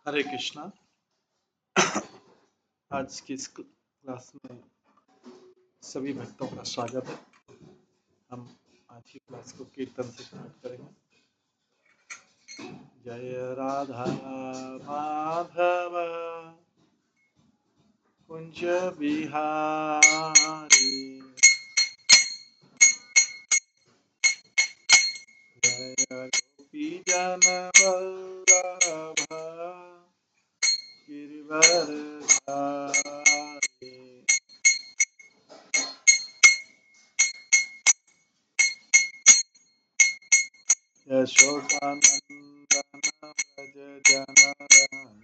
हरे कृष्णा। आज की इस क्लास में सभी भक्तों का स्वागत है। हम आज की क्लास को कीर्तन से स्टार्ट करेंगे। जय राधा माधव कुंज बिहारी, जय गोपी जन वल्लभ गिरिवरधारी। यशोदानंदन व्रज जनरंजन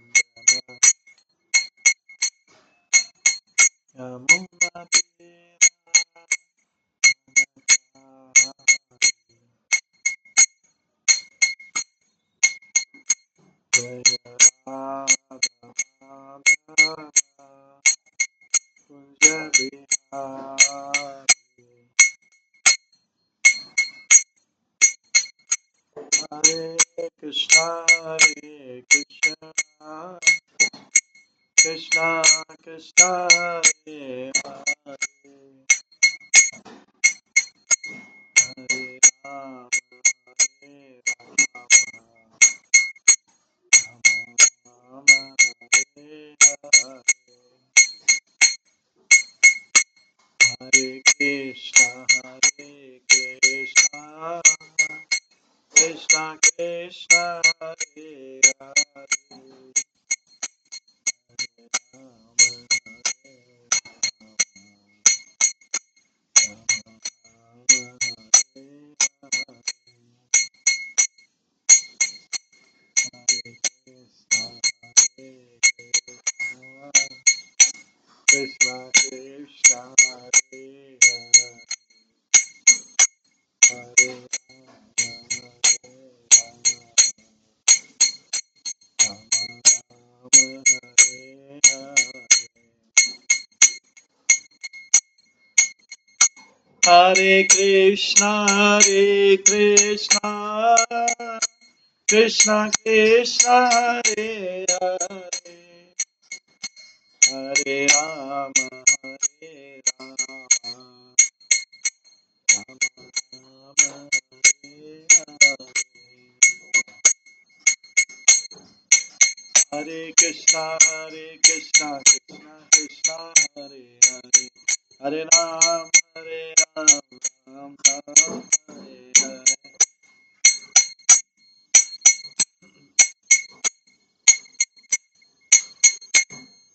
यमुना जय राधा माधव कुंज बिहारी। हरे कृष्णा कृष्णा कृष्णा हरे हरे, हरे राम हरे राम, राम हरे हरे। हरे कृष्णा कृष्णा कृष्णा हरे हरे, राम हरे राम, राम हरे हरे। हरे कृष्णा कृष्णा हरे हरे, हरे राम हरे हरे। हरे कृष्णा कृष्णा कृष्णा हरे हरे, हरे राम राम राम हरे हरे। हरे कृष्णा कृष्णा कृष्णा हरे हरे, हरे राम राम राम हरे हरे।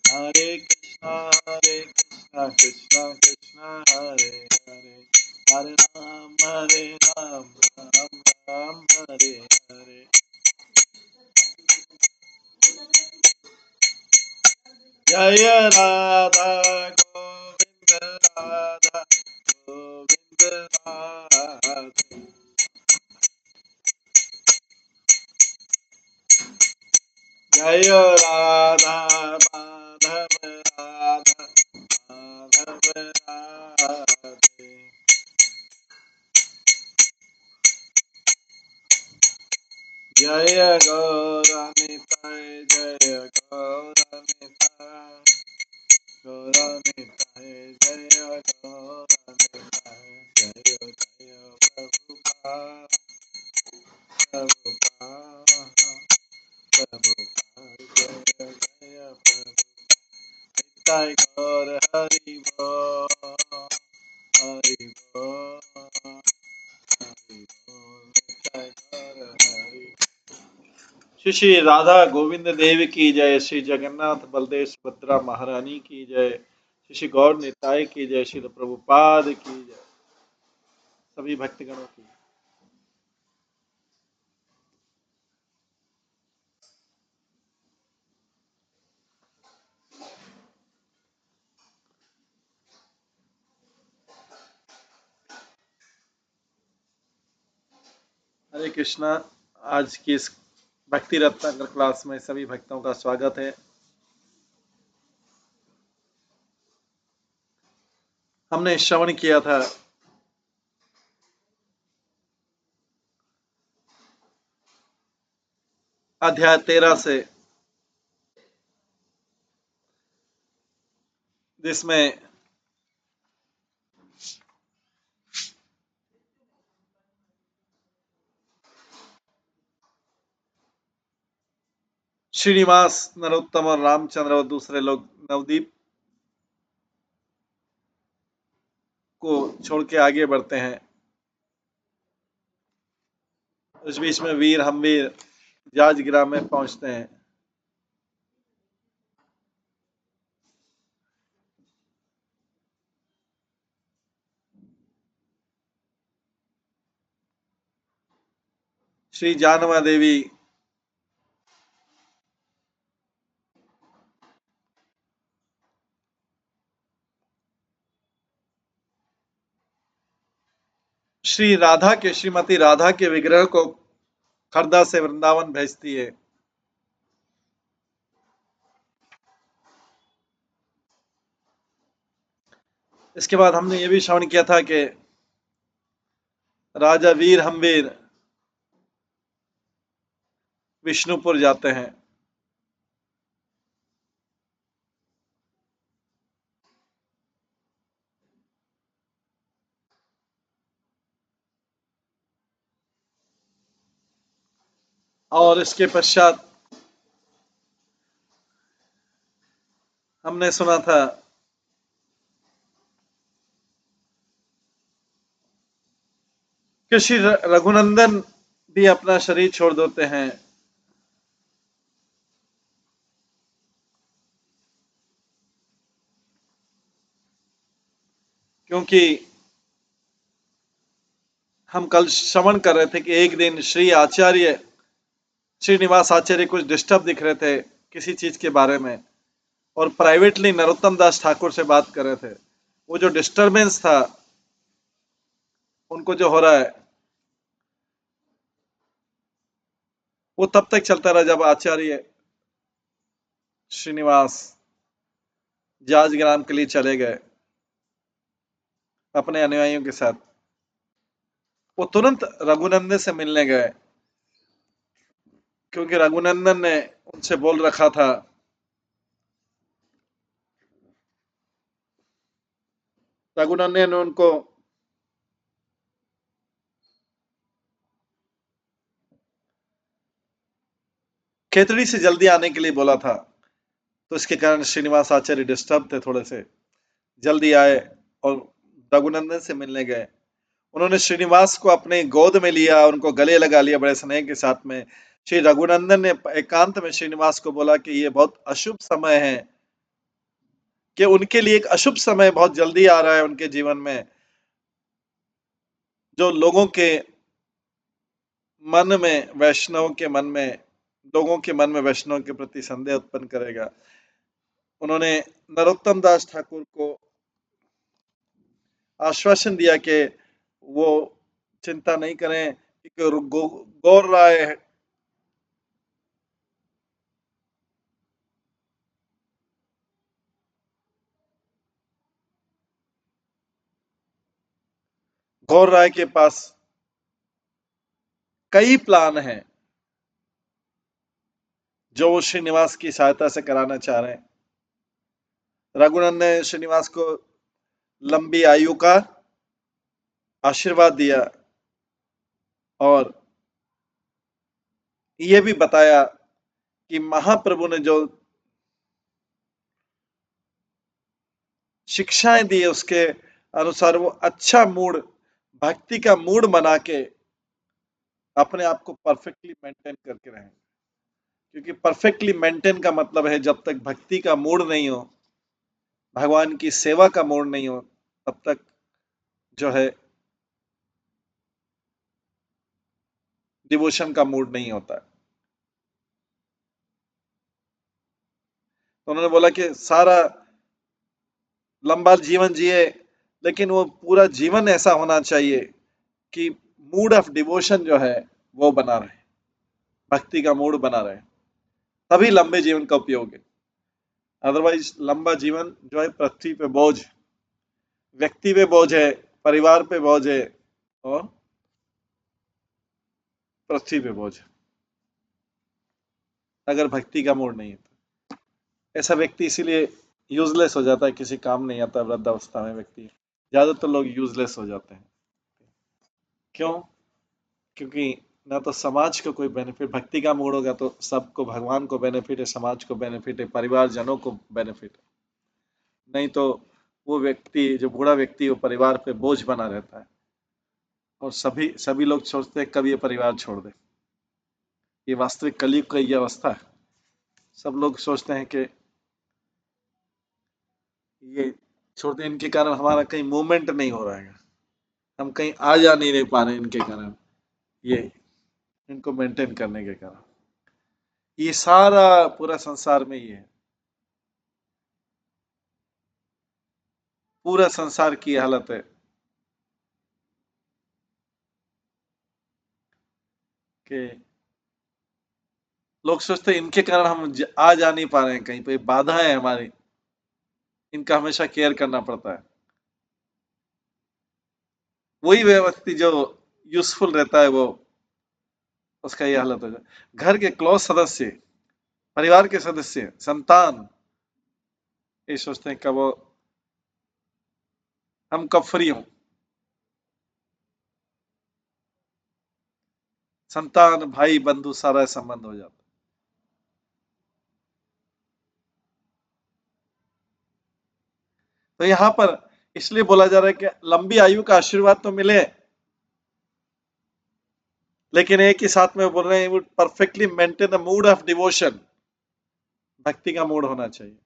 हरे कृष्णा कृष्णा कृष्णा हरे हरे, हरे राम राम राम हरे हरे। जय राधा गोविंद राधा गोविंद राधे, जय राधा माधव राधा माधव राधे, जय गौरनिताय जय गौरनिताय गौरनिताय जय गौरनिताय, जय जय प्रभुपाद प्रभुपाद प्रभुपाद, जय जय प्रभुपाद। निताय गौर हरि बोल, हरि बोल, हरि बोल, निताय गौर हरि। श्री श्री राधा गोविंद देव की जय, श्री जगन्नाथ बलदेव सुभद्रा महारानी की जय, श्री श्री गौर निताय की जय, श्री प्रभुपाद की जय, सभी भक्तगणों की। हरे कृष्णा। आज की इस भक्ति रत्नाकर क्लास में सभी भक्तों का स्वागत है। हमने श्रवण किया था अध्याय 13 से जिसमें श्रीनिवास, नरोत्तम और रामचंद्र और दूसरे लोग नवदीप को छोड़ के आगे बढ़ते हैं। उस बीच में वीर हमवीर जाजगिरा में पहुंचते हैं। श्री जानवा देवी श्रीमती राधा के विग्रह को खरदा से वृंदावन भेजती है। इसके बाद हमने ये भी श्रवण किया था कि राजा वीर हमवीर विष्णुपुर जाते हैं। और इसके पश्चात हमने सुना था कि श्री रघुनंदन भी अपना शरीर छोड़ देते हैं। क्योंकि हम कल श्रवण कर रहे थे कि एक दिन श्रीनिवास आचार्य कुछ डिस्टर्ब दिख रहे थे किसी चीज के बारे में, और प्राइवेटली नरोत्तम दास ठाकुर से बात कर रहे थे। वो जो डिस्टरबेंस था उनको जो हो रहा है वो तब तक चलता रहा जब आचार्य श्रीनिवास जाजग्राम के लिए चले गए अपने अनुयायियों के साथ। वो तुरंत रघुनंदन से मिलने गए, क्योंकि रघुनंदन ने उनसे बोल रखा था रघुनंदन ने उनको खेतड़ी से जल्दी आने के लिए बोला था। तो इसके कारण श्रीनिवास आचार्य डिस्टर्ब थे, थोड़े से जल्दी आए और रघुनंदन से मिलने गए। उन्होंने श्रीनिवास को अपने गोद में लिया, उनको गले लगा लिया बड़े स्नेह के साथ में। श्री रघुनंदन ने एकांत में श्रीनिवास को बोला कि ये बहुत अशुभ समय है, कि उनके लिए एक अशुभ समय बहुत जल्दी आ रहा है उनके जीवन में, जो लोगों के मन में वैष्णव के मन में लोगों के मन में वैष्णव के प्रति संदेह उत्पन्न करेगा। उन्होंने नरोत्तम दास ठाकुर को आश्वासन दिया कि वो चिंता नहीं करें, कि गौर राय गौर राय के पास कई प्लान हैं जो वो श्रीनिवास की सहायता से कराना चाह रहे हैं। रघुनंदन ने श्रीनिवास को लंबी आयु का आशीर्वाद दिया और ये भी बताया कि महाप्रभु ने जो शिक्षाएं दी उसके अनुसार वो अच्छा मूड, भक्ति का मूड बना के अपने आप को परफेक्टली मेंटेन करके रहें। क्योंकि परफेक्टली मेंटेन का मतलब है जब तक भक्ति का मूड नहीं हो, भगवान की सेवा का मूड नहीं हो, तब तक जो है डिवोशन का मूड नहीं होता। तो उन्होंने बोला कि सारा लंबा जीवन जिए, लेकिन वो पूरा जीवन ऐसा होना चाहिए कि मूड ऑफ डिवोशन जो है वो बना रहे, भक्ति का मूड बना रहे, तभी लंबे जीवन का उपयोग है। अदरवाइज लंबा जीवन जो है पृथ्वी पे बोझ, व्यक्ति पे बोझ है, परिवार पे बोझ है और पृथ्वी पे बोझ है, अगर भक्ति का मूड नहीं है तो। ऐसा व्यक्ति इसीलिए यूजलेस हो जाता है, किसी काम नहीं आता वृद्धावस्था में व्यक्ति। ज्यादातर लोग यूजलेस हो जाते हैं। क्यों? क्योंकि ना तो समाज को कोई बेनिफिट, भक्ति का मूड होगा तो सबको, भगवान को बेनिफिट है, समाज को बेनिफिट है, परिवार जनों को बेनिफिट है। नहीं तो वो व्यक्ति, जो बूढ़ा व्यक्ति, वो परिवार पे बोझ बना रहता है। और सभी सभी लोग सोचते हैं कब ये परिवार छोड़ दे। ये वास्तविक कलयुग का ये अवस्था है। सब लोग सोचते हैं कि ये छोड़ दे, इनके कारण हमारा कहीं मूवमेंट नहीं हो रहा है, हम कहीं आ जा नहीं पा रहे इनके कारण, ये इनको मेंटेन करने के कारण। ये सारा पूरा संसार में ये है, पूरा संसार की हालत है कि लोग सोचते हैं इनके कारण हम आ जा नहीं पा रहे हैं, कहीं पे बाधा है हमारी, इनका हमेशा केयर करना पड़ता है। वही व्यक्ति जो यूजफुल रहता है, वो उसका ये हालत हो जाए। घर के क्लोज सदस्य, परिवार के सदस्य, संतान, ये सोचते हैं कब हम कब फ्री हों। संतान, भाई, बंधु, सारा संबंध हो जाता। तो यहाँ पर इसलिए बोला जा रहा है कि लंबी आयु का आशीर्वाद तो मिले, लेकिन एक ही साथ में बोल रहे हैं would perfectly maintain the mood off devotion. भक्ति का मूड होना चाहिए।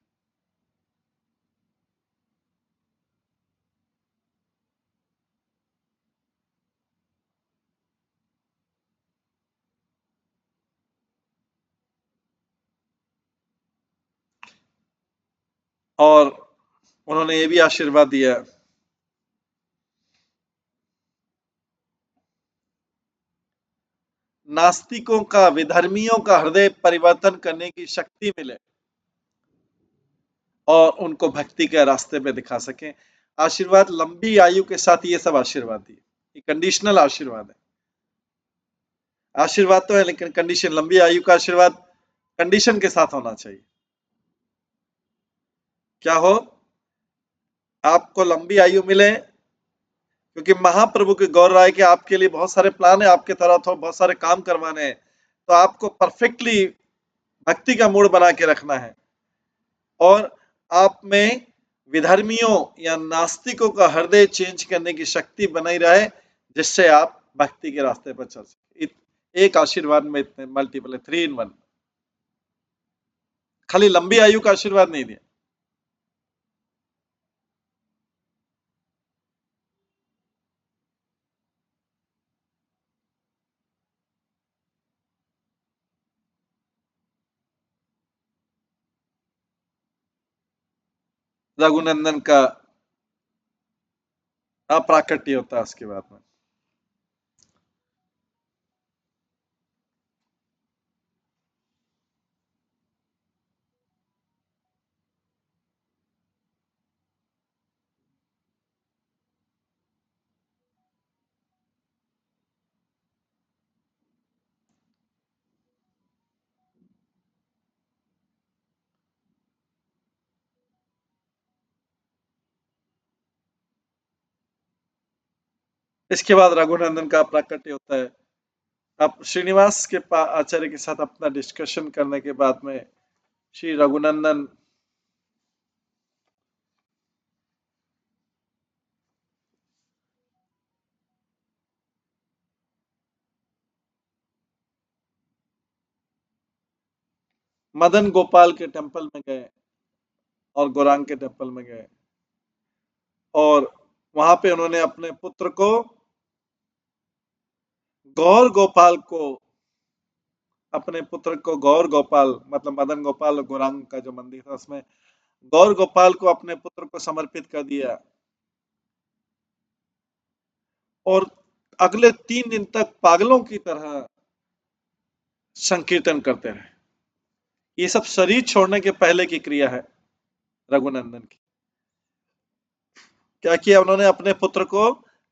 और उन्होंने ये भी आशीर्वाद दिया, नास्तिकों का, विधर्मियों का हृदय परिवर्तन करने की शक्ति मिले और उनको भक्ति के रास्ते पे दिखा सकें। आशीर्वाद लंबी आयु के साथ ये सब आशीर्वाद दिए, ये कंडीशनल आशीर्वाद है। आशीर्वाद तो है लेकिन कंडीशन, लंबी आयु का आशीर्वाद कंडीशन के साथ होना चाहिए। क्या हो? आपको लंबी आयु मिले, क्योंकि महाप्रभु की गौर राय के आपके लिए बहुत सारे प्लान है, आपके तरफ तो बहुत सारे काम करवाने हैं, तो आपको परफेक्टली भक्ति का मूड बना के रखना है। और आप में विधर्मियों या नास्तिकों का हृदय चेंज करने की शक्ति बनाई रहे, जिससे आप भक्ति के रास्ते पर चल सके। एक आशीर्वाद में इतने मल्टीपल है, 3 in 1। खाली लंबी आयु का आशीर्वाद नहीं दिया। रघुनंदन का अप्राकट्य होता है उसके बाद में। इसके बाद रघुनंदन का प्राकट्य होता है। अब श्रीनिवास के आचार्य के साथ अपना डिस्कशन करने के बाद में श्री रघुनंदन मदन गोपाल के टेम्पल में गए और गौरांग के टेम्पल में गए, और वहां पे उन्होंने अपने पुत्र को, गौर गोपाल को, अपने पुत्र को गौर गोपाल, मतलब मदन गोपाल और गौरांग का जो मंदिर था उसमें गौर गोपाल को अपने पुत्र को समर्पित कर दिया। और अगले 3 दिन तक पागलों की तरह संकीर्तन करते रहे। ये सब शरीर छोड़ने के पहले की क्रिया है रघुनंदन की। क्या किया उन्होंने? अपने पुत्र को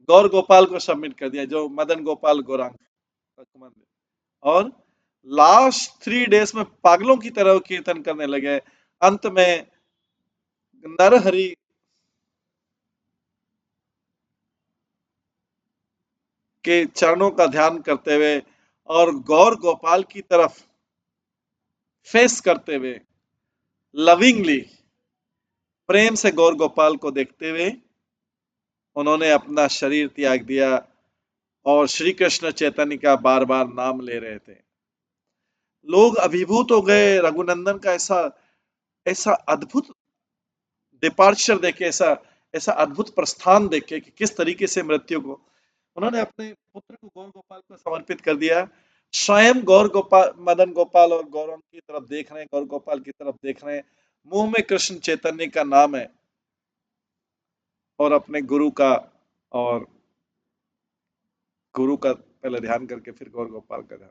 गौर गोपाल को सबमिट कर दिया, जो मदन गोपाल गौरांग मंदिर। और लास्ट 3 डेज में पागलों की तरह कीर्तन करने लगे। अंत में नरहरि के चरणों का ध्यान करते हुए और गौर गोपाल की तरफ फेस करते हुए लविंगली प्रेम से गौर गोपाल को देखते हुए उन्होंने अपना शरीर त्याग दिया और श्री कृष्ण चैतन्य का बार बार नाम ले रहे थे। लोग अभिभूत हो गए रघुनंदन का ऐसा ऐसा अद्भुत डिपार्चर देखे, ऐसा ऐसा अद्भुत प्रस्थान देखे कि किस तरीके से मृत्यु को उन्होंने अपने पुत्र को गौर गोपाल को समर्पित कर दिया। स्वयं गौर गोपाल, मदन गोपाल और गौरव की तरफ देख रहे हैं, गौर गोपाल की तरफ देख रहे हैं, मुंह में कृष्ण चैतन्य का नाम है और अपने गुरु का, और गुरु का पहले ध्यान करके फिर गौर गोपाल का ध्यान।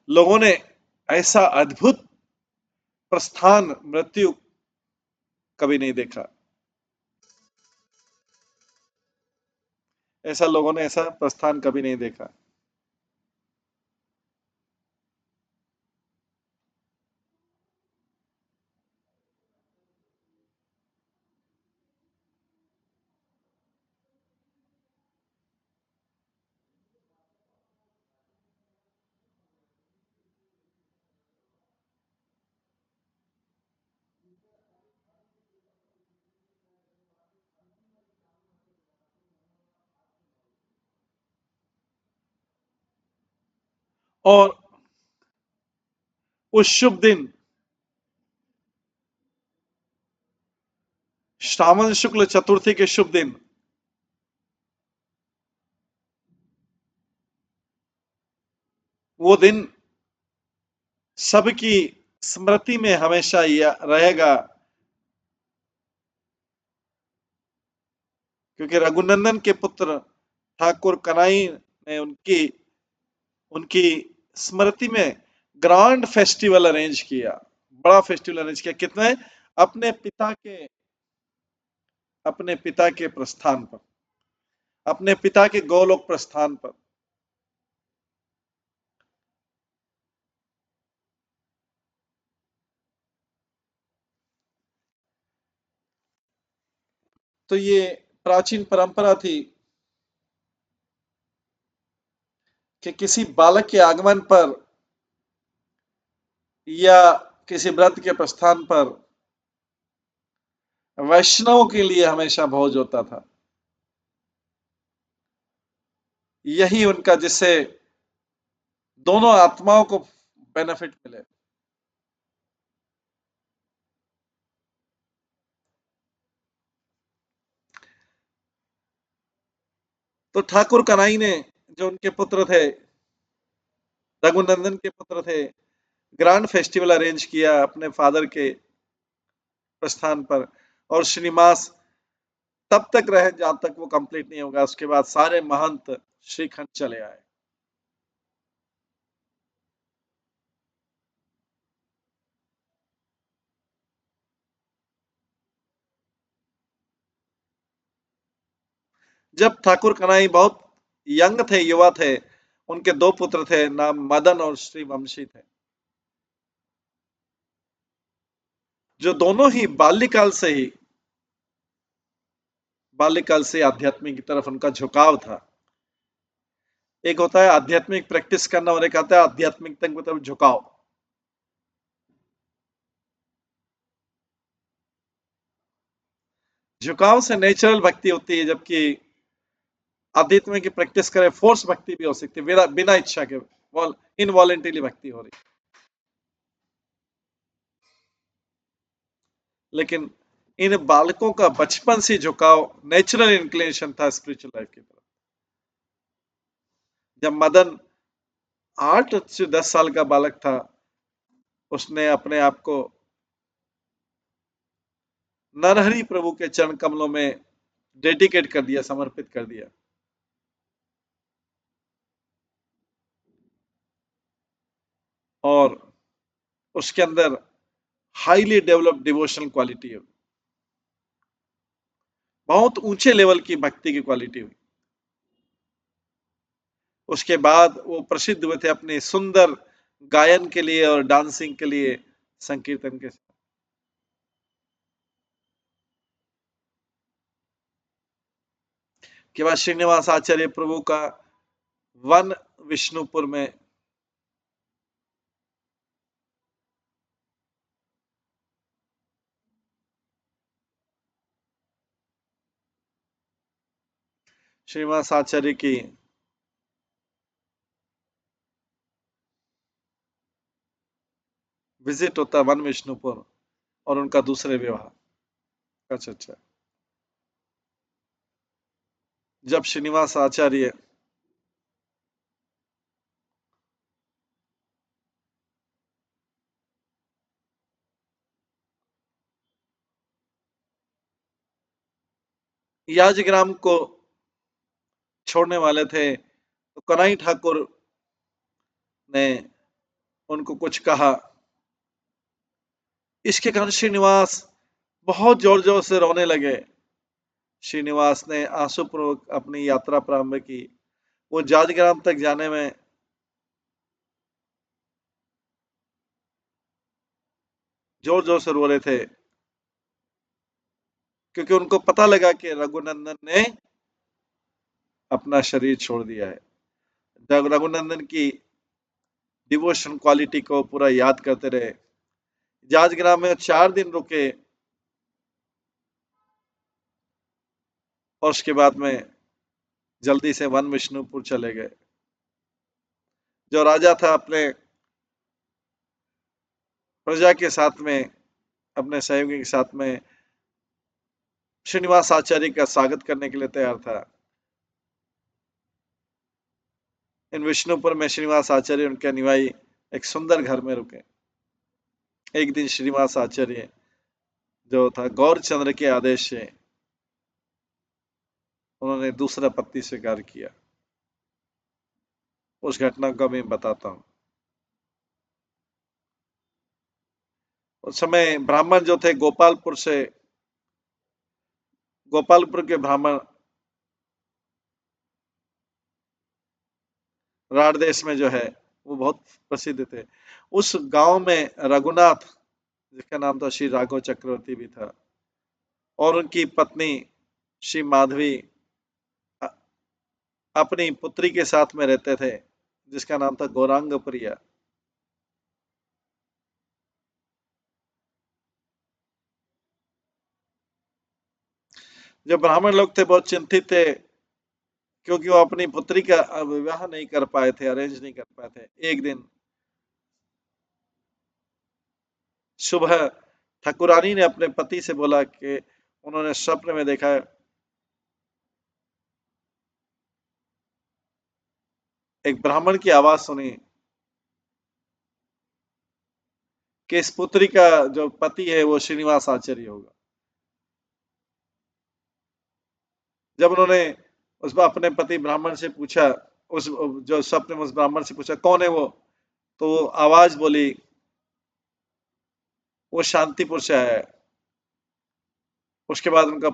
लोगों ने ऐसा अद्भुत प्रस्थान मृत्यु कभी नहीं देखा। ऐसा लोगों ने ऐसा प्रस्थान कभी नहीं देखा। और उस शुभ दिन श्रावण शुक्ल चतुर्थी के शुभ दिन वो दिन सबकी स्मृति में हमेशा रहेगा, क्योंकि रघुनंदन के पुत्र ठाकुर कनाई ने उनकी उनकी स्मृति में ग्रांड फेस्टिवल अरेंज किया, बड़ा फेस्टिवल अरेंज किया। कितने? अपने पिता के अपने पिता के प्रस्थान पर, अपने पिता के गोलोक प्रस्थान पर। तो ये प्राचीन परंपरा थी कि किसी बालक के आगमन पर या किसी व्रत के प्रस्थान पर वैष्णव के लिए हमेशा भोज होता था। यही उनका, जिससे दोनों आत्माओं को बेनिफिट मिले। तो ठाकुर कनाई ने, जो उनके पुत्र थे, रघुनंदन के पुत्र थे, ग्रांड फेस्टिवल अरेंज किया अपने फादर के प्रस्थान पर। और श्रीनिवास तब तक रहे जहां तक वो कंप्लीट नहीं होगा। उसके बाद सारे महंत श्रीखंड चले आए। जब ठाकुर कनाई बहुत यंग थे, युवा थे, उनके दो पुत्र थे, नाम मदन और श्री वंशी थे, जो दोनों ही बाल्यकाल से आध्यात्मिक की तरफ उनका झुकाव था। एक होता है आध्यात्मिक प्रैक्टिस करना और एक आता है आध्यात्मिक की तरफ झुकाव। झुकाव से नेचुरल भक्ति होती है, जबकि अध्यात्म की प्रैक्टिस करे फोर्स भक्ति भी हो सकती है, बिना बिना इच्छा के, इनवॉलेंटरी भक्ति हो रही। लेकिन इन बालकों का बचपन से झुकाव, नेचुरल इंक्लिनेशन था स्पिरिचुअल लाइफ की तरफ। जब मदन 8 से 10 साल का बालक था, उसने अपने आप को नरहरि प्रभु के चरण कमलों में डेडिकेट कर दिया, समर्पित कर दिया। और उसके अंदर हाईली डेवलप्ड डिवोशनल क्वालिटी है, बहुत ऊंचे लेवल की भक्ति की क्वालिटी हुई। उसके बाद वो प्रसिद्ध हुए थे अपने सुंदर गायन के लिए और डांसिंग के लिए, संकीर्तन के। के बाद श्रीनिवास आचार्य प्रभु का वन विष्णुपुर में श्रीनिवास आचार्य की विजिट होता है वन विष्णुपुर और उनका दूसरे विवाह। अच्छा अच्छा। जब श्रीनिवास आचार्य याजग्राम को छोड़ने वाले थे तो कन्हई ठाकुर ने उनको कुछ कहा। इसके कारण श्रीनिवास बहुत जोर जोर से रोने लगे। श्रीनिवास ने आंसुपूर्वक अपनी यात्रा प्रारंभ की। वो जाजग्राम तक जाने में जोर जोर से रो रहे थे क्योंकि उनको पता लगा कि रघुनंदन ने अपना शरीर छोड़ दिया है। जब रघुनंदन की डिवोशन क्वालिटी को पूरा याद करते रहे। जाजग्राम में 4 दिन रुके और उसके बाद में जल्दी से वन विष्णुपुर चले गए। जो राजा था अपने प्रजा के साथ में, अपने सहयोगी के साथ में श्रीनिवास आचार्य का स्वागत करने के लिए तैयार था। इन विष्णुपुर में श्रीनिवास आचार्य उनके अनुयायी एक सुंदर घर में रुके। एक दिन श्रीनिवास आचार्य जो था गौरचंद्र के आदेश से उन्होंने दूसरा पति स्वीकार किया। उस घटना को मैं बताता हूं। उस समय ब्राह्मण जो थे गोपालपुर के ब्राह्मण राढ़ देश में जो है वो बहुत प्रसिद्ध थे। उस गांव में रघुनाथ जिसका नाम था श्री राघव चक्रवर्ती भी था और उनकी पत्नी श्री माधवी अपनी पुत्री के साथ में रहते थे जिसका नाम था गौरांग प्रिया। जो ब्राह्मण लोग थे बहुत चिंतित थे क्योंकि वो अपनी पुत्री का विवाह नहीं कर पाए थे, अरेंज नहीं कर पाए थे। एक दिन सुबह ठाकुरानी ने अपने पति से बोला कि उन्होंने स्वप्न में देखा एक ब्राह्मण की आवाज सुनी कि इस पुत्री का जो पति है वो श्रीनिवास आचार्य होगा। जब उन्होंने उस अपने पति ब्राह्मण से पूछा, उस जो स्वप्न में उस ब्राह्मण से पूछा कौन है वो, तो वो आवाज बोली वो शांतिपुर से आया है। उसके बाद उनका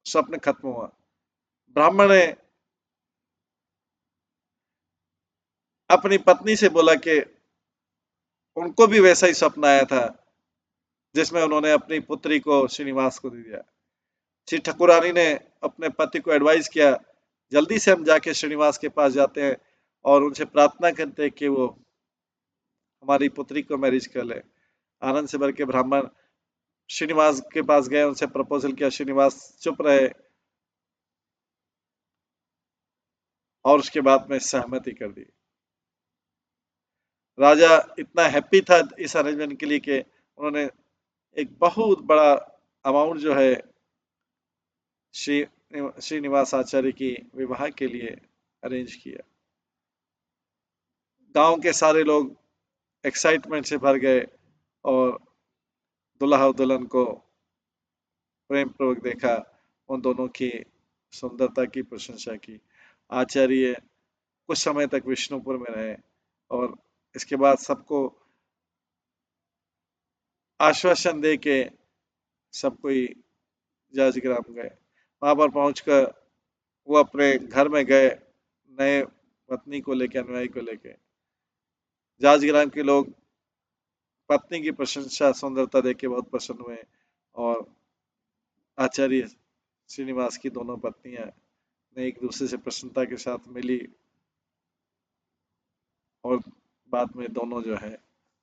स्वप्न खत्म हुआ। ब्राह्मण ने अपनी पत्नी से बोला कि उनको भी वैसा ही स्वप्न आया था जिसमें उन्होंने अपनी पुत्री को श्रीनिवास को दे दिया। श्री ठाकुरानी ने अपने पति को एडवाइस किया जल्दी से हम जाके श्रीनिवास के पास जाते हैं और उनसे प्रार्थना करते हैं कि वो हमारी पुत्री को मैरिज कर ले। आनंद से भर के ब्राह्मण श्रीनिवास के पास गए, उनसे प्रपोजल किया। श्रीनिवास चुप रहे और उसके बाद में सहमति कर दी। राजा इतना हैप्पी था इस अरेंजमेंट के लिए कि उन्होंने एक बहुत बड़ा अमाउंट जो है श्री श्रीनिवास आचार्य की विवाह के लिए अरेंज किया। गांव के सारे लोग एक्साइटमेंट से भर गए और दुल्हा और दुल्हन को प्रेम पूर्वक देखा। उन दोनों की सुंदरता की प्रशंसा की। आचार्य कुछ समय तक विष्णुपुर में रहे और इसके बाद सबको आश्वासन दे के सब कोई जाजग्राम गए। वहां पर पहुंचकर वो अपने घर में गए नए पत्नी को लेकर, अनुयायी को लेकर। जाजग्राम के लोग पत्नी की प्रशंसा सुंदरता देख के बहुत प्रसन्न हुए और आचार्य श्रीनिवास की दोनों पत्नियां ने एक दूसरे से प्रसन्नता के साथ मिली और बाद में दोनों जो है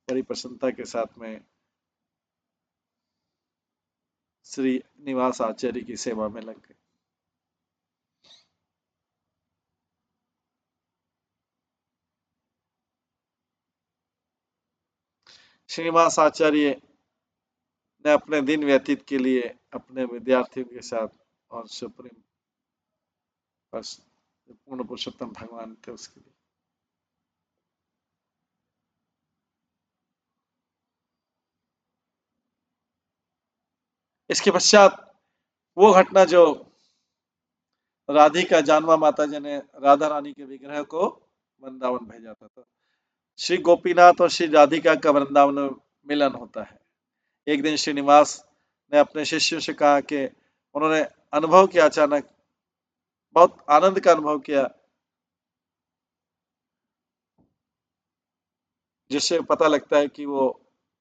बड़ी प्रसन्नता के साथ में श्रीनिवास आचार्य की सेवा में लग गए। श्रीनिवास आचार्य ने अपने दिन व्यतीत के लिए अपने विद्यार्थियों के साथ और सुप्रीम पूर्ण पुरुषोत्तम भगवान थे उसके लिए। इसके पश्चात वो घटना जो राधिका जानवा माता जी ने राधा रानी के विग्रह को वृंदावन भेजा था, तो श्री गोपीनाथ और श्री राधिका का वृंदावन में मिलन होता है। एक दिन श्रीनिवास ने अपने शिष्यों से कहा कि उन्होंने अनुभव किया, अचानक बहुत आनंद का अनुभव किया, जिससे पता लगता है कि वो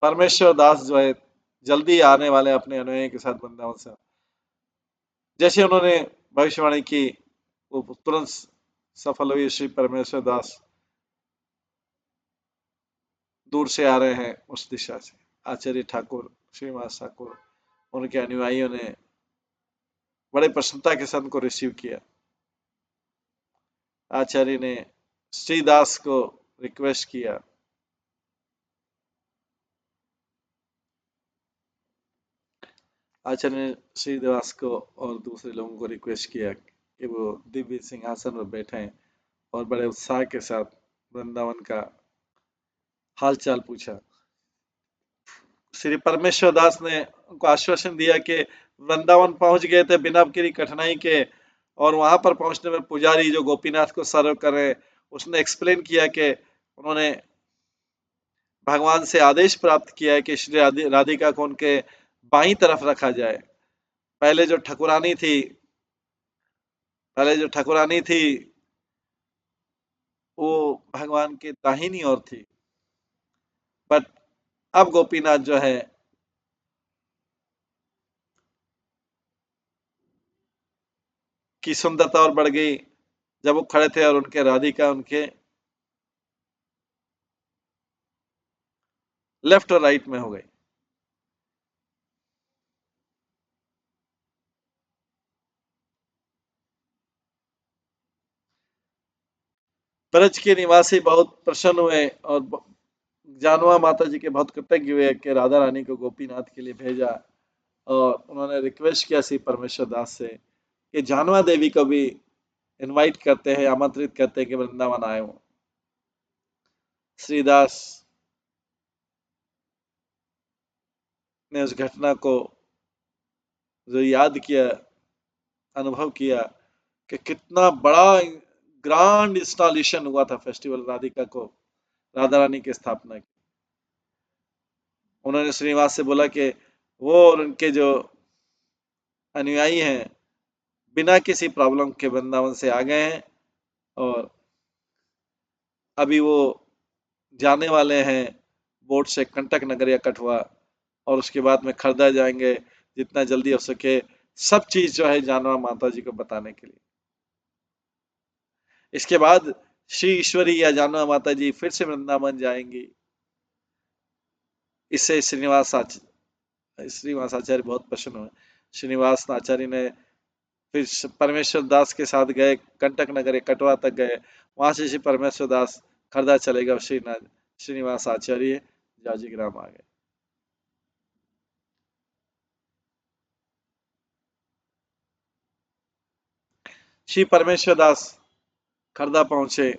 परमेश्वर दास जो है जल्दी आने वाले अपने अनुयायी के साथ वृंदावन से। जैसे उन्होंने भविष्यवाणी की वो तुरंत सफल हुई। श्री परमेश्वर दास दूर से आ रहे हैं उस दिशा से। आचार्य ठाकुर, श्रीनिवास ठाकुर, उनके अनुयायियों ने बड़े प्रसन्नता के साथ उनको रिसीव किया। आचार्य ने श्रीदास को रिक्वेस्ट किया, आचार्य ने श्रीनिवास को और दूसरे लोगों को रिक्वेस्ट किया कि वो दिव्य सिंहासन पर बैठे और बड़े उत्साह के साथ वृंदावन का हालचाल पूछा। श्री परमेश्वर दास ने उनको आश्वासन दिया कि वृंदावन पहुंच गए थे बिना किसी कठिनाई के, और वहां पर पहुंचने में पुजारी जो गोपीनाथ को सर्व कर रहे, उसने एक्सप्लेन किया कि उन्होंने भगवान से आदेश प्राप्त किया है कि श्री राधिका को उनके बाईं तरफ रखा जाए। पहले जो ठकुरानी थी पहले जो ठकुरानी थी वो भगवान के दाहिनी ओर थी, बट अब गोपीनाथ जो है की सुंदरता और बढ़ गई जब वो खड़े थे और उनके राधिका उनके लेफ्ट और राइट में हो गई। ब्रज के निवासी बहुत प्रसन्न हुए और जानवा माता जी के बहुत कृतज्ञ हुए कि राधा रानी को गोपीनाथ के लिए भेजा, और उन्होंने रिक्वेस्ट किया श्री परमेश्वर दास से कि जानवा देवी को भी इनवाइट करते हैं, आमंत्रित करते हैं कि वृंदावन आए हो। श्रीदास ने उस घटना को जो याद किया, अनुभव किया कि कितना बड़ा ग्रांड इंस्टॉलेशन हुआ था फेस्टिवल राधिका को राधा रानी की स्थापना की। उन्होंने श्रीनिवास से बोला कि वो और उनके जो अनुयायी हैं बिना किसी प्रॉब्लम के वृंदावन से आ गए हैं, और अभी वो जाने वाले हैं बोट से कंटक नगर या कठुआ, और उसके बाद में खरदा जाएंगे जितना जल्दी हो सके, सब चीज जो है जानवा माता जी को बताने के लिए। इसके बाद श्री ईश्वरी या जानवा माता जी फिर से वृंदावन जाएंगी। इससे श्रीनिवास आचार्य बहुत प्रसन्न हुए। श्रीनिवास आचार्य ने फिर परमेश्वर दास के साथ गए, कंटक नगर कटवा तक गए। वहां से श्री परमेश्वर दास खरदा चले गए, श्रीनिवास आचार्य जाजी ग्राम आ गए। श्री परमेश्वर दास खरदा पहुंचे।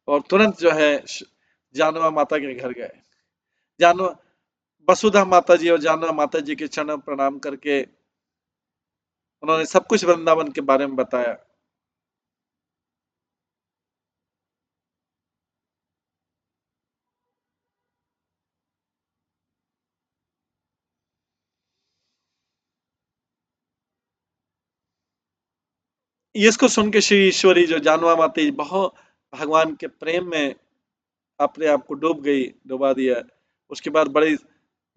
और तुरंत जो है जानवा माता के घर गए। जानवा वसुधा माता जी और जानवा माता जी के चरण प्रणाम करके उन्होंने सब कुछ वृंदावन के बारे में बताया। इसको सुन के श्री ईश्वरी जो जानवा माता जी बहुत भगवान के प्रेम में अपने आप को डुबा दिया। उसके बाद बड़ी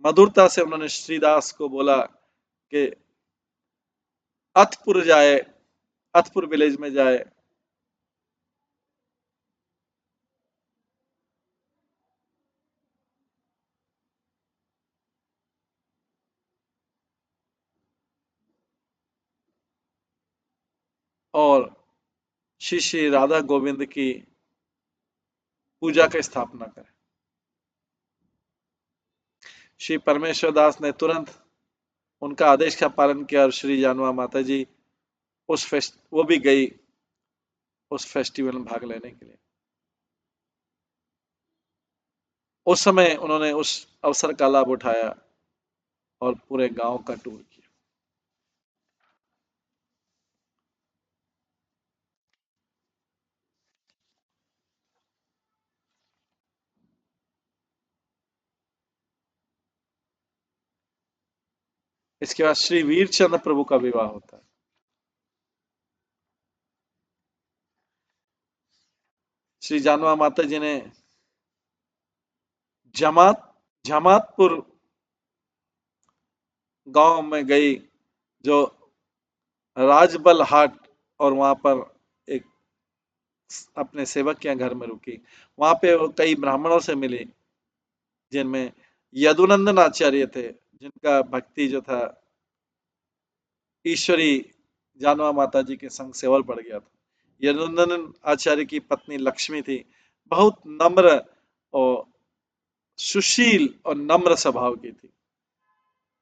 मधुरता से उन्होंने श्रीदास को बोला कि अथपुर जाए, अथपुर विलेज में जाए। और श्री श्री राधा गोविंद की पूजा की स्थापना करें। श्री परमेश्वर दास ने तुरंत उनका आदेश का पालन किया और श्री जानवा माता जी वो भी गई उस फेस्टिवल में भाग लेने के लिए। उस समय उन्होंने उस अवसर का लाभ उठाया और पूरे गांव का टूर किया। इसके बाद श्री वीरचंद्र प्रभु का विवाह होता है। श्री जानवा माता जी ने जमातपुर गांव में गई, जो राजबल हाट, और वहां पर एक अपने सेवक के घर में रुकी। वहां पे वो कई ब्राह्मणों से मिली, जिनमें यदुनंदन आचार्य थे, जिनका भक्ति जो था ईश्वरी जानवा माता जी के संग सेवल पड़ गया था। यदुनंदन आचार्य की पत्नी लक्ष्मी थी, बहुत नम्र और सुशील और नम्र स्वभाव की थी।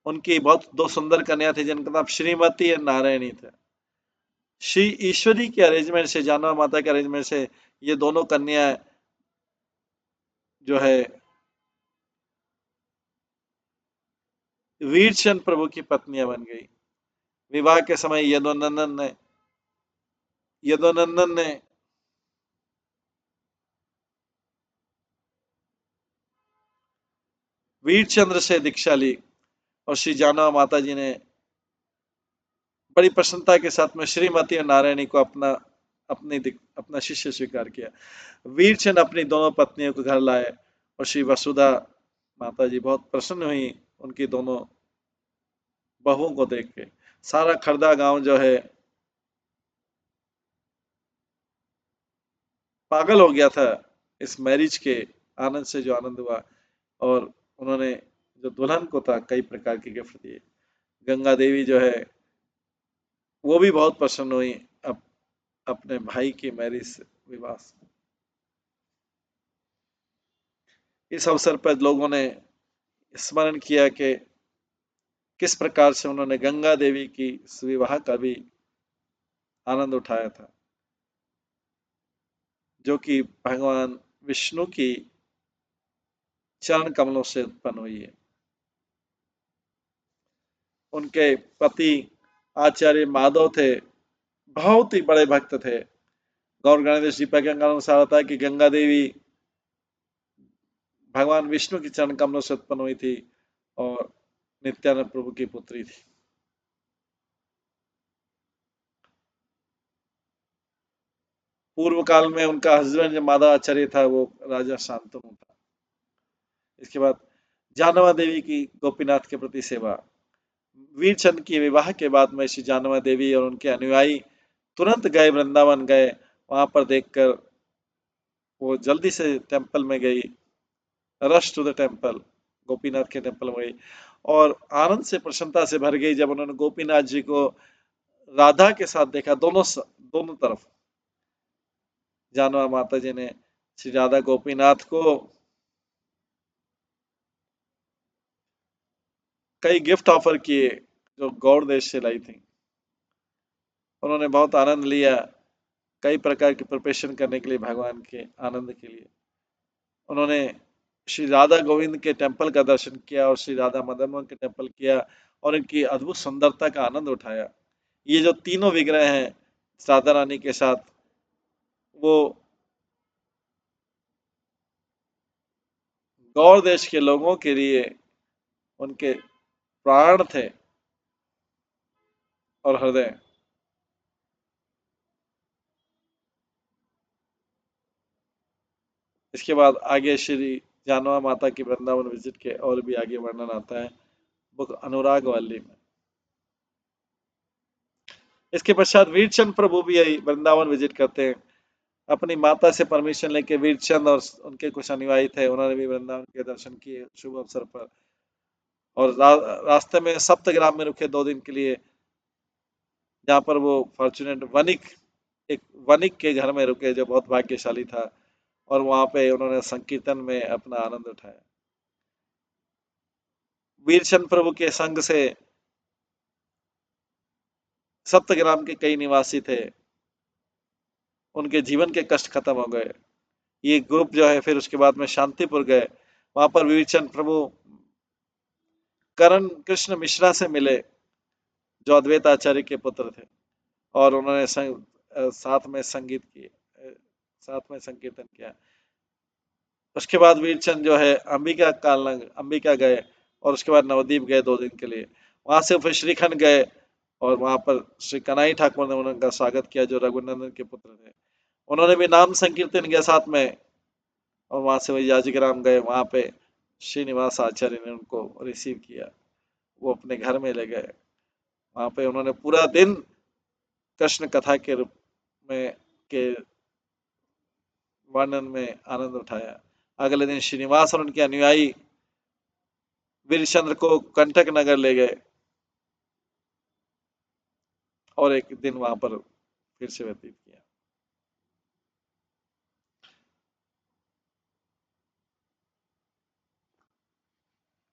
उनकी बहुत दो सुंदर कन्या थी, जिनका नाम श्रीमती और नारायणी था। श्री ईश्वरी के अरेंजमेंट से, जानवा माता के अरेंजमेंट से, ये दोनों कन्या जो है वीरचंद प्रभु की पत्नियां बन गई। विवाह के समय यदुनंदन ने वीरचंद्र से दीक्षा ली और श्री जानवा माता जी ने बड़ी प्रसन्नता के साथ में श्रीमती और नारायणी को अपना शिष्य स्वीकार किया। वीरचंद अपनी दोनों पत्नियों को घर लाए और श्री वसुधा माता जी बहुत प्रसन्न हुई उनकी दोनों बहुओं को देख के। सारा खरदा गांव जो है पागल हो गया था इस मैरिज के आनंद से, जो आनंद हुआ। और उन्होंने जो दुल्हन को था कई प्रकार के गिफ्ट दिए। गंगा देवी जो है वो भी बहुत प्रसन्न हुई अपने भाई की मैरिज विवाह से। इस अवसर पर लोगों ने स्मरण किया कि किस प्रकार से उन्होंने गंगा देवी की विवाह का भी आनंद उठाया था, जो कि भगवान विष्णु की चरण कमलों से उत्पन्न हुई है। उनके पति आचार्य माधव थे, बहुत ही बड़े भक्त थे। गौर गणेश जी के अनुसार होता है कि गंगा देवी भगवान विष्णु की चरण कमलों से उत्पन्न हुई थी और नित्यानंद प्रभु की पुत्री थी। पूर्व काल में उनका हस्बैंड जो माधव आचार्य था वो राजा शांतनु था। इसके बाद जानवा देवी की गोपीनाथ के प्रति सेवा। वीरचंद की विवाह के बाद में श्री जानवा देवी और उनके अनुयायी तुरंत गए, वृंदावन गए। वहां पर देखकर वो जल्दी से टेम्पल में गई, rush to the temple, Gopinath के टेम्पल में गई और आनंद से प्रसन्नता से भर गई जब उन्होंने गोपीनाथ जी को राधा के साथ देखा। दोनों तरफ जानवा माता जी ने श्री राधा गोपीनाथ को कई गिफ्ट ऑफर किए जो गौड़ देश से लाई थी। उन्होंने बहुत आनंद लिया, कई प्रकार की प्रिपरेशन करने के लिए भगवान के आनंद के लिए। उन्होंने श्री राधा गोविंद के टेम्पल का दर्शन किया और श्री राधा मदन मोहन के टेम्पल किया और इनकी अद्भुत सुंदरता का आनंद उठाया। ये जो तीनों विग्रह हैं राधा रानी के साथ, वो गौड़ देश के लोगों के लिए उनके प्राण थे और हृदय। इसके बाद आगे श्री जानवा माता की वृंदावन विजिट के और भी आगे वर्णन आता है बुक अनुराग वाली में। इसके पश्चात वीरचंद प्रभु भी यही वृंदावन विजिट करते हैं। अपनी माता से परमिशन लेके वीरचंद और उनके कुछ अनुयायी थे, उन्होंने भी वृंदावन के दर्शन किए शुभ अवसर पर। और रास्ते में सप्तग्राम में रुके 2 दिन के लिए, जहाँ पर वो फॉर्चुनेट एक वणिक के घर में रुके जो बहुत भाग्यशाली था, और वहां पे उन्होंने संकीर्तन में अपना आनंद उठाया। वीरचंद प्रभु के संग से सप्तग्राम के कई निवासी थे, उनके जीवन के कष्ट खत्म हो गए। ये ग्रुप जो है फिर उसके बाद में शांतिपुर गए। वहां पर वीरचंद प्रभु करण कृष्ण मिश्रा से मिले, जो अद्वैत आचार्य के पुत्र थे, और उन्होंने साथ में संगीत किए, साथ में संकीर्तन किया। उसके बाद वीरचंद जो है अंबिका गए, और उसके बाद नवद्वीप गए 2 दिन के लिए। वहां से फिर श्रीखंड गए, और वहां पर श्री कन्हई ठाकुर ने उनका स्वागत किया, जो रघुनंदन के पुत्र थे। उन्होंने भी नाम संकीर्तन किया साथ में, और वहां से वही याजिग्राम गए। वहां पे श्रीनिवास आचार्य ने उनको रिसीव किया, वो अपने घर में ले गए। वहां पे उन्होंने पूरा दिन कृष्ण कथा के रूप में के वर्णन में आनंद उठाया। अगले दिन श्रीनिवास और उनके अनुयायी वीरचंद्र को कंटक नगर ले गए, और एक दिन वहां पर फिर से व्यतीत किया।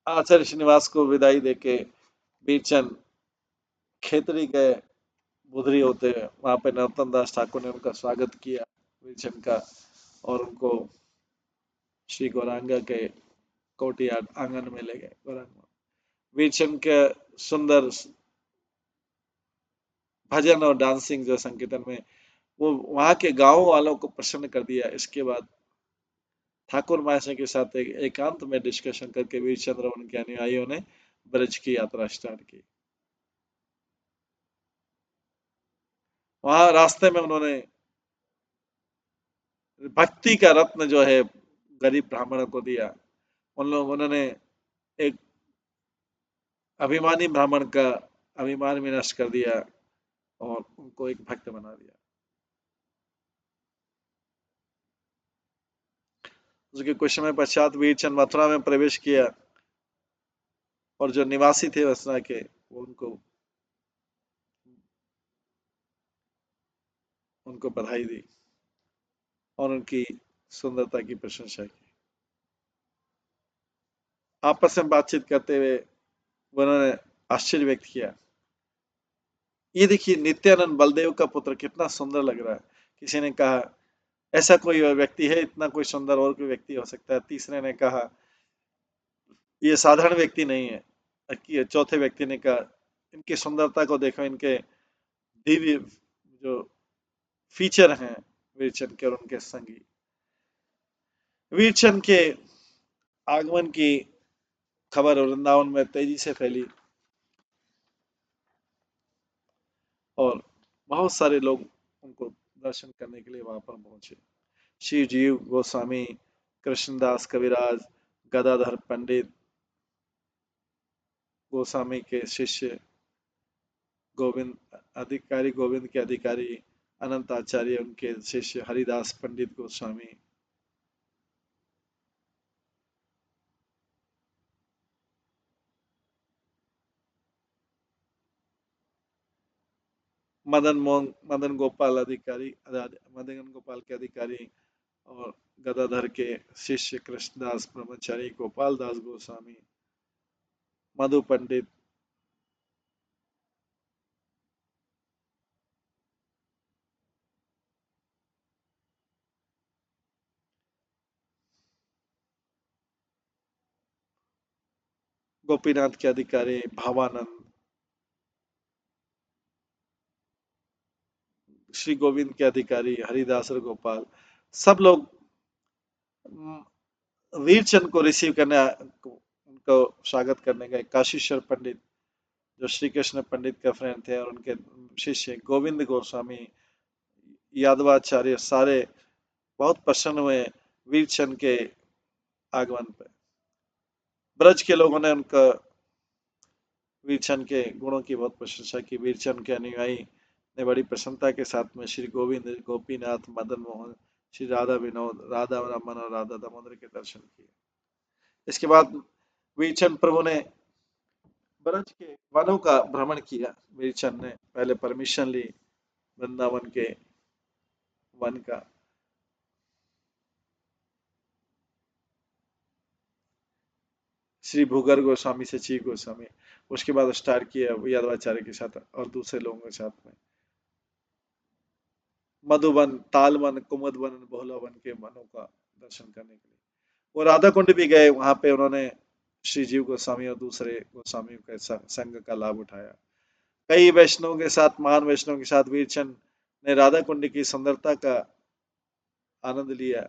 आचार्य श्रीनिवास को विदाई देके वीरचंद खेतड़ी गए, बुधरी होते हैं। वहां पे नरोत्तम दास ठाकुर ने उनका स्वागत किया वीरचंद का, और उनको श्री गौरांगा के कोटियाड आंगन में ले गए। गौरांगा वीरचंद के सुंदर भजन और डांसिंग जो संकीर्तन में, वो वहां के गांव वालों को प्रसन्न कर दिया। इसके बाद ठाकुर महाशय के साथ एक एकांत में डिस्कशन करके वीरचंद्र और उनके अनुयायियों ने ब्रज की यात्रा स्टार्ट की। वहां रास्ते में उन्होंने भक्ति का रत्न जो है गरीब ब्राह्मणों को दिया। उन्होंने एक अभिमानी ब्राह्मण का अभिमान विनष्ट कर दिया, और उनको एक भक्त बना दिया। उसके कुछ समय पश्चात वीरचंद मथुरा में प्रवेश किया, और जो निवासी थे वसना के, वो उनको बधाई दी और उनकी सुंदरता की प्रशंसा की। आपस में बातचीत करते हुए उन्होंने आश्चर्य व्यक्त किया, ये देखिए नित्यानंद बलदेव का पुत्र कितना सुंदर लग रहा है। किसी ने कहा, ऐसा कोई व्यक्ति है, इतना कोई सुंदर और कोई व्यक्ति हो सकता है? तीसरे ने कहा, ये साधारण व्यक्ति नहीं है। चौथे व्यक्ति ने कहा, इनकी सुंदरता को देखो, इनके दिव्य जो फीचर हैं वीरचंद के और उनके संगी। वीरचंद के आगमन की खबर वृंदावन में तेजी से फैली, और बहुत सारे लोग उनको दर्शन करने के लिए वहां पर पहुंचे। श्री जीव गोस्वामी, कृष्णदास कविराज, गदाधर पंडित गोस्वामी के शिष्य, गोविंद के अधिकारी अनंत आचार्य, उनके शिष्य हरिदास पंडित गोस्वामी, मदन गोपाल के अधिकारी, और गदाधर के शिष्य कृष्णदास ब्रह्मचारी, गोपाल दास गोस्वामी, मधु पंडित, गोपीनाथ के अधिकारी भावानंद, श्री गोविंद के अधिकारी हरिदास और गोपाल, सब लोग वीरचंद को रिसीव करने, उनको स्वागत करने गए। काशीश्वर पंडित जो श्री कृष्ण पंडित के फ्रेंड थे, और उनके शिष्य गोविंद गोस्वामी, यादवाचार्य, सारे बहुत प्रसन्न हुए वीरचंद के आगमन पर। ब्रज के लोगों ने उनका वीरचंद के गुणों की बहुत प्रशंसा की। वीरचंद के अनुयायी ने बड़ी प्रसन्नता के साथ में श्री गोविंद, गोपीनाथ, मदन मोहन, श्री राधा विनोद, राधा रमन और राधा दामोदर के दर्शन किए। इसके बाद वीरचंद प्रभु ने ब्रज के वनों का भ्रमण किया। वीरचंद ने पहले परमिशन ली वृंदावन के वन का। श्री भूगर गोस्वामी से ची गोस्वामी, उसके बाद स्टार्ट किया यादवाचार्य के साथ और दूसरे लोगों के साथ में मधुबन, तालवन, कुमुदवन, बहुलावन के वनों का दर्शन करने के लिए। वो राधा कुंड भी गए, वहां पे उन्होंने श्री जीव गोस्वामी और दूसरे गोस्वामियों के संग का लाभ उठाया। कई वैष्णव के साथ, महान वैष्णव के साथ वीरचंद ने राधा कुंड की सुंदरता का आनंद लिया।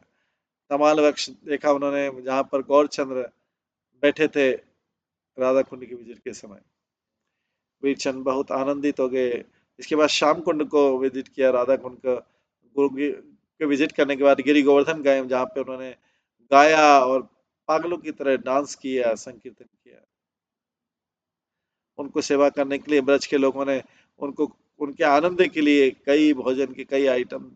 तमाल वृक्ष देखा उन्होंने जहां पर गौरचंद्र बैठे थे राधा कुंड की विजिट के समय। वीरचंद बहुत आनंदित हो गए। इसके बाद श्याम कुंड को विजिट किया, राधा कुंड का के विजिट करने के बाद गिरी गोवर्धन गए, जहाँ पे उन्होंने गाया और पागलों की तरह डांस किया, संकीर्तन किया। उनको सेवा करने के लिए ब्रज के लोगों ने उनको उनके आनंद के लिए कई भोजन के कई आइटम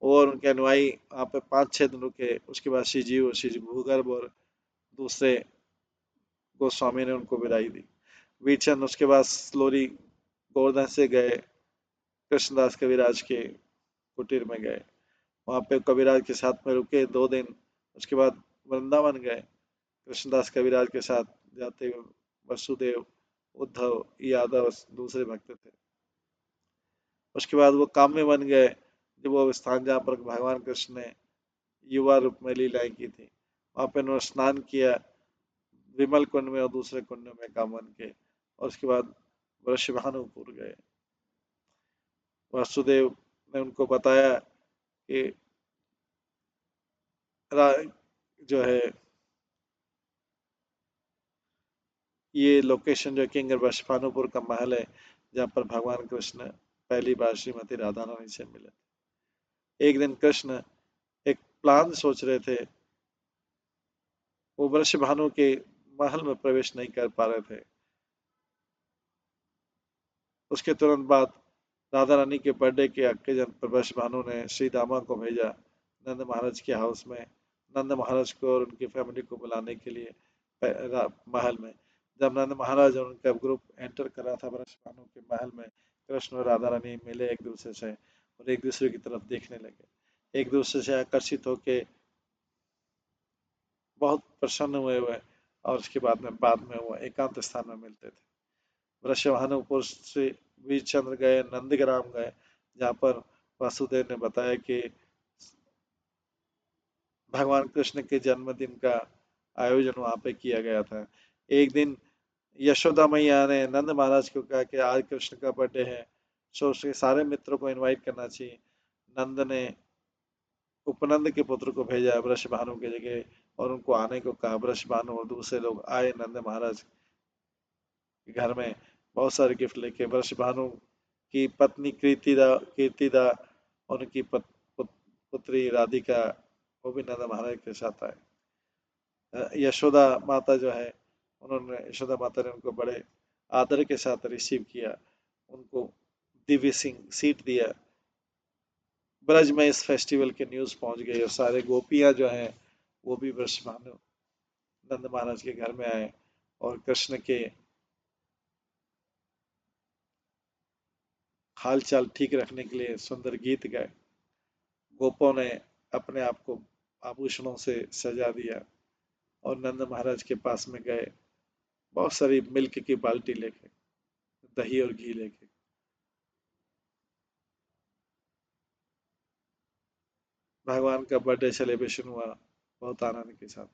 और उनके अनुयायी वहाँ पे 5-6 दिन रुके। उसके बाद श्री जीव और श्री भूगर्भ और दूसरे गोस्वामी ने उनको विदाई दी। वीरचंद उसके बाद स्लोरी गोवर्धन से गए, कृष्णदास कविराज के कुटीर में गए, वहां पे कविराज के साथ में रुके 2 दिन। उसके बाद वृंदावन गए, कृष्णदास कविराज के साथ जाते हुए वसुदेव, उद्धव, यादव दूसरे भक्त थे। उसके बाद वो काम्य बन गए, जब वो स्थान जहाँ पर भगवान कृष्ण ने युवा रूप में लीलाएं की थी, वहां पे उन्होंने स्नान किया विमल कुंड में और दूसरे कुंड में कामन के। और उसके बाद वृषभानुपुर गए। वासुदेव ने उनको बताया कि जो है ये लोकेशन जो किंग वृषभानुपुर का महल है, जहाँ पर भगवान कृष्ण पहली बार श्रीमती राधा रानी से मिले। एक दिन कृष्ण एक प्लान सोच रहे थे, वो वृषभानु के महल में प्रवेश नहीं कर पा रहे थे। उसके तुरंत बाद राधा रानी के बर्थडे के अकेजन पर वृषभानु ने श्री दामा को भेजा नंद महाराज के हाउस में, नंद महाराज को और उनकी फैमिली को बुलाने के लिए महल में। जब नंद महाराज और उनका ग्रुप एंटर कर रहा था वृषभानु के महल में, कृष्ण और राधा रानी मिले एक दूसरे से और एक दूसरे की तरफ देखने लगे, एक दूसरे से आकर्षित होके बहुत प्रसन्न हुए और उसके बाद में वो एकांत स्थान में मिलते थे। वृषभानुपुर से वीरचंद्र गए, नंदग्राम गए, जहाँ पर वासुदेव ने बताया कि भगवान कृष्ण के जन्मदिन का आयोजन वहां पे किया गया था। एक दिन यशोदा मैया ने नंद महाराज को कहा कि आज कृष्ण का बर्थडे है, सो उसके सारे मित्रों को इनवाइट करना चाहिए। नंद ने उपनंद के पुत्र को भेजा वृषभानु की जगह और उनको आने को कहा। वृषभानु और दूसरे लोग आए नंद महाराज के घर में बहुत सारे गिफ्ट लेके। वृषभानु की पत्नी कीर्तिदा और उनकी पुत्री राधिका, वो भी नंद महाराज के साथ आए। यशोदा माता जो है, उन्होंने यशोदा माता ने उनको बड़े आदर के साथ रिसीव किया, उनको दिव्य सिंह सीट दिया। ब्रज में इस फेस्टिवल के न्यूज पहुंच गई और सारे गोपियां जो हैं वो भी वृषभानु नंद महाराज के घर में आए और कृष्ण के हाल चाल ठीक रखने के लिए सुंदर गीत गाए। गोपों ने अपने आप को आभूषणों से सजा दिया और नंद महाराज के पास में गए, बहुत सारी मिल्क की बाल्टी लेके, दही और घी लेके। भगवान का बर्थडे सेलिब्रेशन हुआ बहुत आनंद के साथ।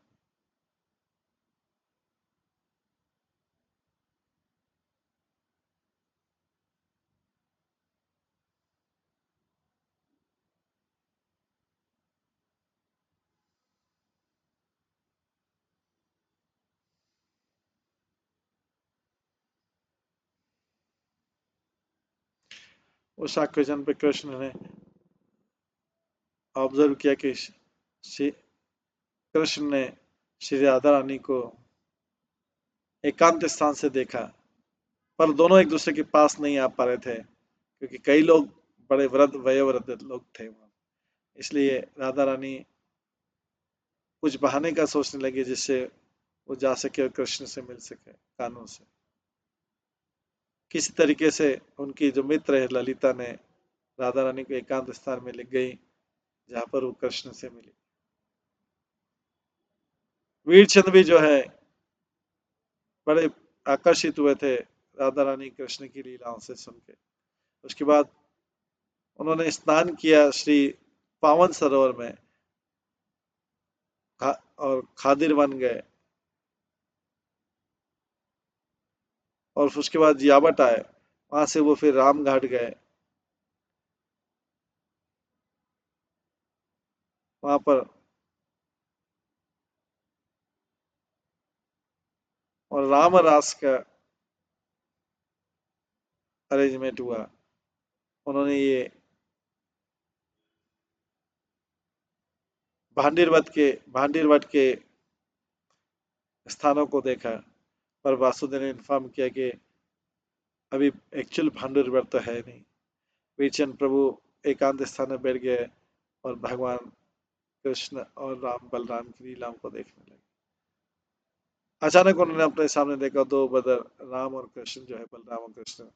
उस ऑकेजन पे कृष्ण ने ऑब्जर्व किया कि श्री कृष्ण ने श्री राधा रानी को एकांत स्थान से देखा, पर दोनों एक दूसरे के पास नहीं आ पा रहे थे क्योंकि कई लोग बड़े वृद्ध वयोवृद्ध लोग थे वहां। इसलिए राधा रानी कुछ बहाने का सोचने लगी जिससे वो जा सके और कृष्ण से मिल सके कानों से। किसी तरीके से उनकी जो मित्र है ललिता ने राधा रानी को एकांत स्थान में ले गई जहां पर वो कृष्ण से मिली। वीरचंद भी जो है बड़े आकर्षित हुए थे राधा रानी कृष्ण की लीलाओं से सुन के। उसके बाद उन्होंने स्नान किया श्री पावन सरोवर में और खादिर बन गए और उसके बाद जियावट आए, वहां से वो फिर राम घाट गए। वहां पर और राम रास का अरेंजमेंट हुआ। उन्होंने ये भांडीरवट के स्थानों को देखा, पर वासुदेव ने इन्फॉर्म किया कि अभी एक्चुअल भांडीरवट तो है नहीं। वीरचंद प्रभु एकांत स्थान में बैठ गए और भगवान कृष्ण और राम बलराम की लीलाओं को देखने लगे। अचानक उन्होंने अपने सामने देखा दो बदर राम और कृष्ण जो है बलराम और कृष्ण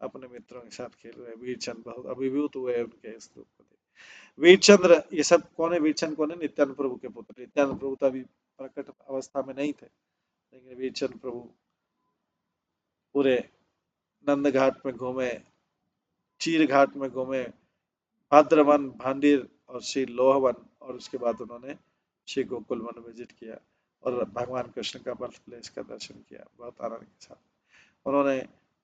अपने मित्रों के साथ खेल रहे हैं। वीरचंद बहुत अभिभूत हुए उनके इस रूप को देख। वीरचंद्र ये सब कौन है? वीरचंद कौन है? नित्यानंद प्रभु के पुत्र। नित्यानंद प्रभु तो अभी प्रकट अवस्था में नहीं थे, लेकिन वीरचंद प्रभु पूरे नंद घाट में घूमे, चीर घाट में घूमे, भाद्रवन भांडीर और श्री लोहवन, और उसके बाद उन्होंने श्री गोकुल वन विजिट किया और भगवान कृष्ण का बर्थ प्लेस का दर्शन किया बहुत आनंद के साथ। उन्होंने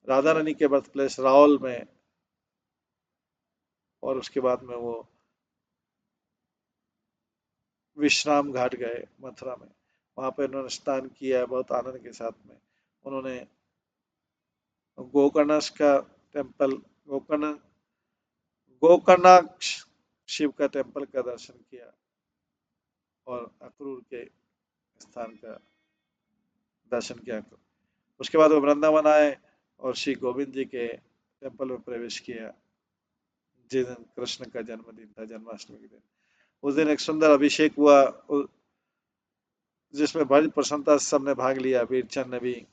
राधा रानी के बर्थ प्लेस रावल में और उसके बाद में वो विश्राम घाट गए मथुरा में, वहां पर उन्होंने स्नान किया बहुत आनंद के साथ में। उन्होंने गोकर्णस का टेम्पल गोकर्ण गोकर्णाक्ष शिव का टेम्पल का दर्शन किया और अक्रूर के स्थान का दर्शन किया। उसके बाद वो वृंदावन आए और श्री गोविंद जी के टेम्पल में प्रवेश किया जिस दिन कृष्ण का जन्मदिन था, जन्माष्टमी के दिन। उस दिन एक सुंदर अभिषेक हुआ जिसमें बड़ी प्रसन्नता से सबने भाग लिया। वीरचंद ने भी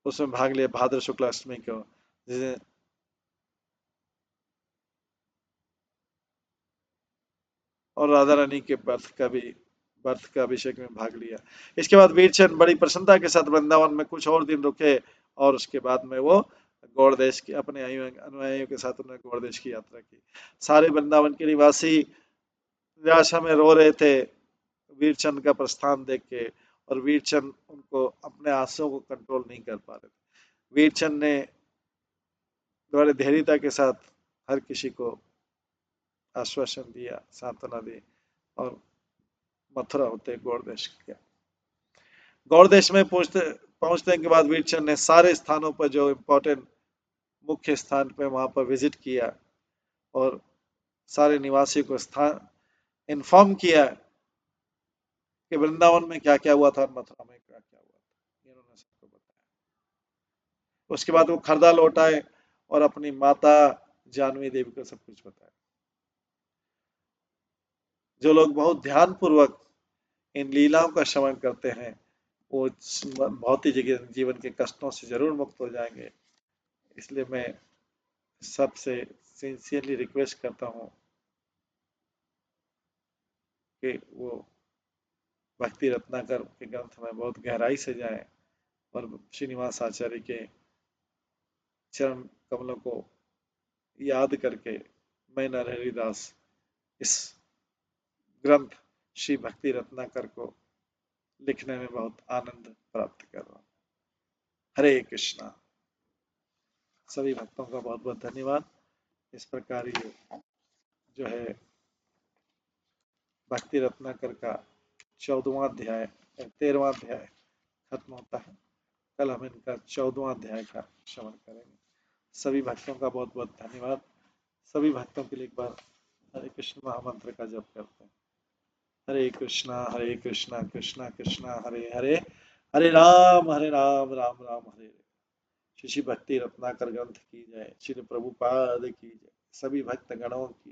उसमें भाग लिया भाद्र शुक्ल अष्टमी को, जिस दिन और राधा रानी के बर्थ का अभिषेक में भाग लिया। इसके बाद वीरचंद बड़ी प्रसन्नता के साथ वृंदावन में कुछ और दिन रुके और उसके बाद में वो गौड़ देश की अपने अनुयायियों के साथ उन्होंने गौड़ देश की यात्रा की। सारे वृंदावन के निवासी निराशा में रो रहे थे वीरचंद का प्रस्थान देख के, और वीरचंद उनको अपने आंसुओं को कंट्रोल नहीं कर पा रहे थे। वीरचंद ने बड़े धैर्यता के साथ हर किसी को आश्वासन दिया, सांत्वना दी और मथुरा होते गौड़ देश गया। गौड़ देश में पहुंचने के बाद वीरचंद ने सारे स्थानों पर जो इम्पोर्टेंट मुख्य स्थान पे वहां पर विजिट किया और सारे निवासियों को स्थान इन्फॉर्म किया कि वृंदावन में क्या क्या हुआ था, मथुरा में क्या क्या हुआ था, इन्होंने सबको बताया। उसके बाद वो खरदा लौट आए और अपनी माता जानवी देवी को सब कुछ बताया। जो लोग बहुत ध्यान पूर्वक इन लीलाओं का श्रवण करते हैं वो भौतिक जीवन के कष्टों से जरूर मुक्त हो जाएंगे। इसलिए मैं सबसे सिंसियरली रिक्वेस्ट करता हूँ कि वो भक्ति रत्नाकर के ग्रंथ में बहुत गहराई से जाए और श्रीनिवास आचार्य के चरण कमलों को याद करके मैं नरहरि दास इस ग्रंथ श्री भक्ति रत्नाकर को लिखने में बहुत आनंद प्राप्त कर रहा हूँ। हरे कृष्णा। सभी भक्तों का बहुत बहुत धन्यवाद। इस प्रकार ये जो है भक्ति रत्नाकर का 14वां अध्याय 13वां अध्याय खत्म होता है। कल हम इनका 14वां अध्याय का श्रवण करेंगे। सभी भक्तों का बहुत बहुत धन्यवाद। सभी भक्तों के लिए एक बार हरे कृष्ण महामंत्र का जप करते हैं। हरे कृष्णा कृष्णा कृष्णा हरे हरे, हरे राम राम राम हरे हरे। श्री भक्ति रत्नाकर ग्रंथ की जय, श्री प्रभुपाद की जय, सभी भक्त गणों की